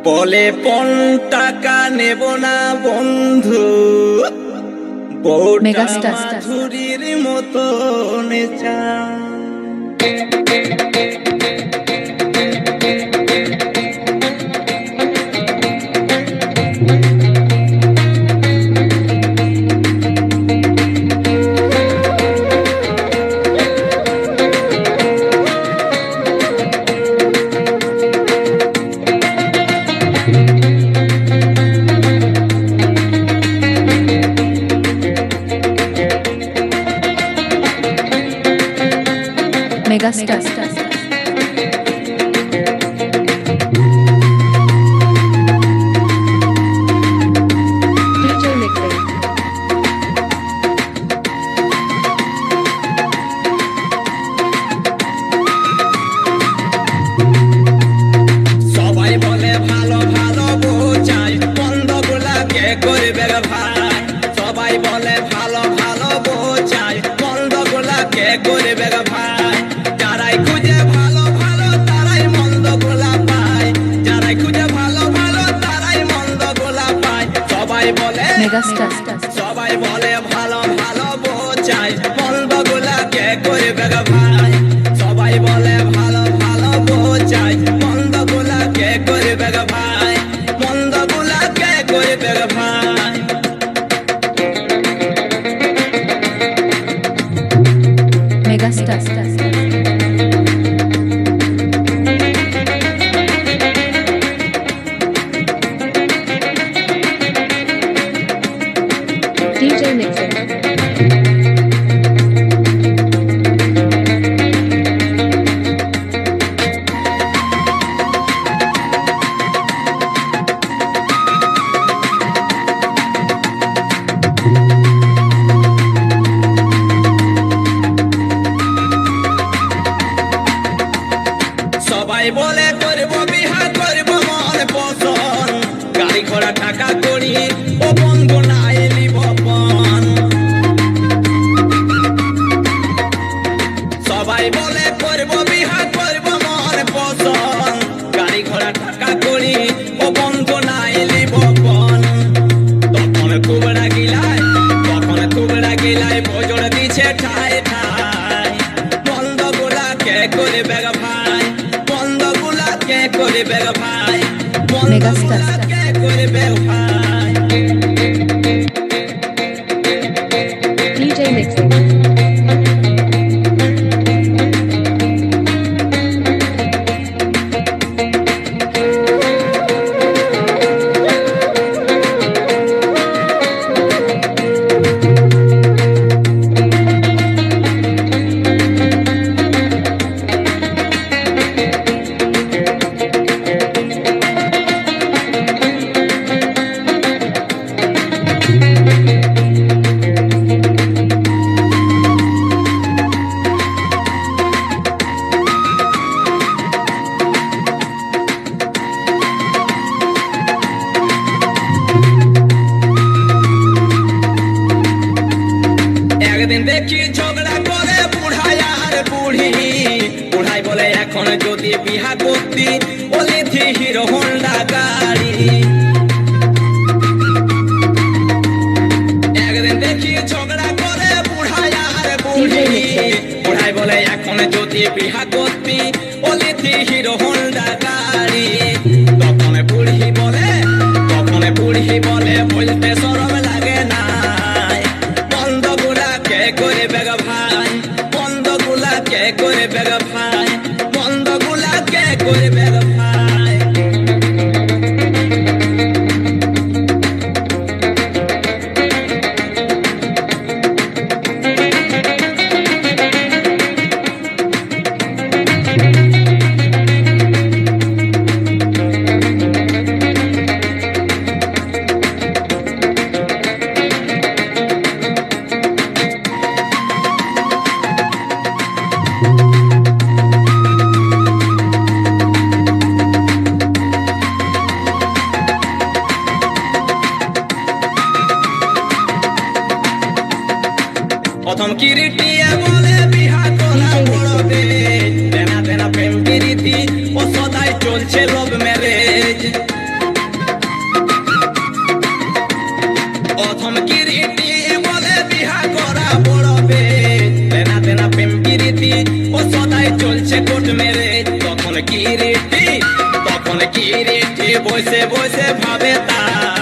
বলে পণ টাকা নেব না বন্ধু, বউটা মাধুরীর মতো নেচা। Megastar. DJ Nikhil. সবাই বলে ভালো ভালো বউ চাই, বন্ধগুলা কে করবে রে ভাই। সবাই বলে ভালো ভালো বউ চাই, বন্ধগুলা কে করবে রে ভাই। যারাই খুঁজে ভালো ভালো তারাই মন্দগুলা পায়, যারাই খুঁজে ভালো ভালো তারাই মন্দগুলা পায়। সবাই বলে Megastar. সবাই বলে ভালো ভালো বউ চাই, মন্দগুলা কে করবে রে ভাই। সবাই বলে ভালো ভালো বউ চাই, মন্দগুলা কে করবে রে ভাই। মন্দগুলা কে করবে রে ভাই। Megastar. DJ Nikhil. সবাই বলে করব বিহা করব মন পছন্দ, গাড়ি ঘোড়া টাকা করি ও বন্ধু নাই লিব পণ। সবাই বলে করব বিহা করব মন পছন্দ, গাড়ি ঘোড়া টাকা করি ও বন্ধু নাই লিব পণ। তখন খুব রাগিলাই ভোজর দিছে ঠাই ঠাই। বন্ধগুলা কে করবে রে ভাই, বন্ধগুলা কে করবে রে ভাই। বন্ধগুলা কে করবে ভাই। DJ Nikhil. একদিন দেখি ঝগড়া করে বুড়াই আর বুড়ি, বুড়াই বলে এখন যদি বিহা করতি বলে হিরো হোন্ডা গাড়ি। একদিন দেখি ঝগড়া করে বুড়াই আর বুড়ি, বুড়াই বলে এখন যদি বিহা করতি বলে হিরো হোন্ডা গাড়ি। তখন বুড়ি বলে বলতে শরম লাগে না, বন্ধগুলা কে করবে রে ভাই। বন্ধগুলা কে করবে রে ভাই। বন্ধগুলা কে করবে রে ভাই। প্রথম কিরিটিয়ে বলে বিহা করা বড়বে, দেনা দেনা প্রেম প্রীতি ও সদাই চলছে লভ ম্যারেজ। প্রথম কিরিটি বলে বিহা করা পড়বে, তেনা তেনা প্রেম কিরিটি ও সদাই চলছে কোট মেরে। তখন কিরিটি বসে বসে ভাবে তার